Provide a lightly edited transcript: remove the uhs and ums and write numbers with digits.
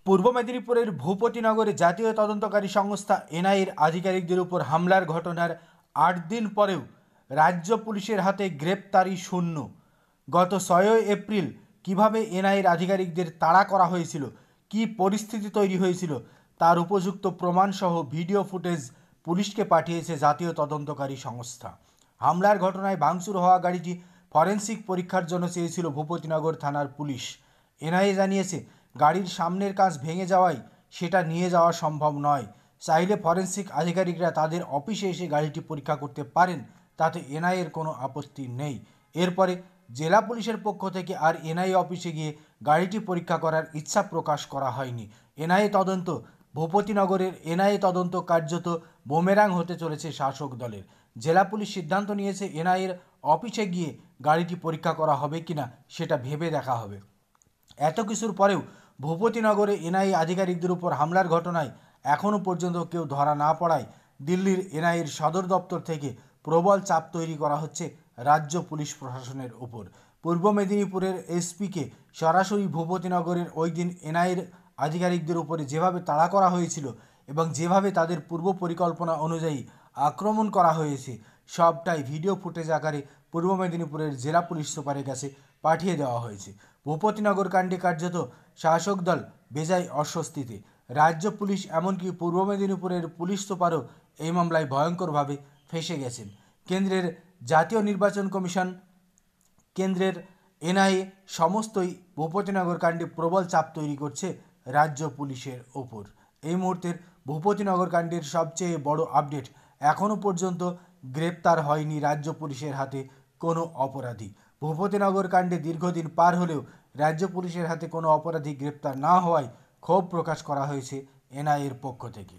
পূর্ব মেদিনীপুরের ভূপতিনগরে জাতীয় তদন্তকারী সংস্থা এনআইএর আধিকারিকদের উপর হামলার ঘটনার ৮ দিন পরেও রাজ্য পুলিশের হাতে গ্রেপ্তারি শূন্য। গত ৬ এপ্রিল কিভাবে এনআইএর আধিকারিকদের তাড়া করা হয়েছিল, কী পরিস্থিতি তৈরি হয়েছিল, তার উপযুক্ত প্রমাণসহ ভিডিও ফুটেজ পুলিশকে পাঠিয়েছে জাতীয় তদন্তকারী সংস্থা। হামলার ঘটনায় ভাঙচুর হওয়া গাড়িটি ফরেনসিক পরীক্ষার জন্য চেয়েছিল ভূপতিনগর থানার পুলিশ। এনআইএ জানিয়েছে, গাড়ির সামনের কাঁচ ভেঙে যাওয়ায় সেটা নিয়ে যাওয়া সম্ভব নয়। চাইলে ফরেনসিক আধিকারিকরা তাদের অফিসে এসে গাড়িটি পরীক্ষা করতে পারেন, তাতে এনআইএর কোনো আপত্তি নেই। এরপরে জেলা পুলিশের পক্ষ থেকে আর এনআইএ অফিসে গিয়ে গাড়িটি পরীক্ষা করার ইচ্ছা প্রকাশ করা হয়নি। এনআইএ তদন্ত ভূপতিনগরের এনআইএ তদন্ত কার্যত বুমেরাং হতে চলেছে শাসক দলের। জেলা পুলিশ সিদ্ধান্ত নিয়েছে এনআইএর অফিসে গিয়ে গাড়িটি পরীক্ষা করা হবে কিনা সেটা ভেবে দেখা হবে। এত কিছুর পরেও ভূপতিনগরে এনআইএ আধিকারিকদের উপর হামলার ঘটনায় এখনও পর্যন্ত কেউ ধরা না পড়ায় দিল্লির এনআইএর সদর দপ্তর থেকে প্রবল চাপ তৈরি করা হচ্ছে রাজ্য পুলিশ প্রশাসনের উপর। পূর্ব মেদিনীপুরের এসপিকে সরাসরি ভূপতিনগরের ওই দিন এনআইএর আধিকারিকদের উপরে যেভাবে তাড়া করা হয়েছিল এবং যেভাবে তাদের পূর্ব পরিকল্পনা অনুযায়ী আক্রমণ করা হয়েছে, সবটাই ভিডিও ফুটেজ আকারে পূর্ব মেদিনীপুরের জেলা পুলিশ সুপারের কাছে পাঠিয়ে দেওয়া হয়েছে। ভূপতিনগর কাণ্ডে কার্যত শাসক দল বেজায় অস্বস্তিতে। রাজ্য পুলিশ এমনকি পূর্ব মেদিনীপুরের পুলিশ সুপারও এই মামলায় ভয়ঙ্করভাবে ফেঁসে গেছেন। কেন্দ্রের জাতীয় নির্বাচন কমিশন, কেন্দ্রের এনআইএ সমস্তই ভূপতিনগর কাণ্ডে প্রবল চাপ তৈরি করছে রাজ্য পুলিশের ওপর। এই মুহূর্তের ভূপতিনগর কাণ্ডের সবচেয়ে বড় আপডেট, এখনও পর্যন্ত গ্রেপ্তার হয়নি রাজ্য পুলিশের হাতে কোনো অপরাধী। ভূপতিনগর কাণ্ডে দীর্ঘদিন পার হলেও রাজ্য পুলিশের হাতে কোনো অপরাধী গ্রেপ্তার না হওয়ায় ক্ষোভ প্রকাশ করা হয়েছে এনআইএর পক্ষ থেকে।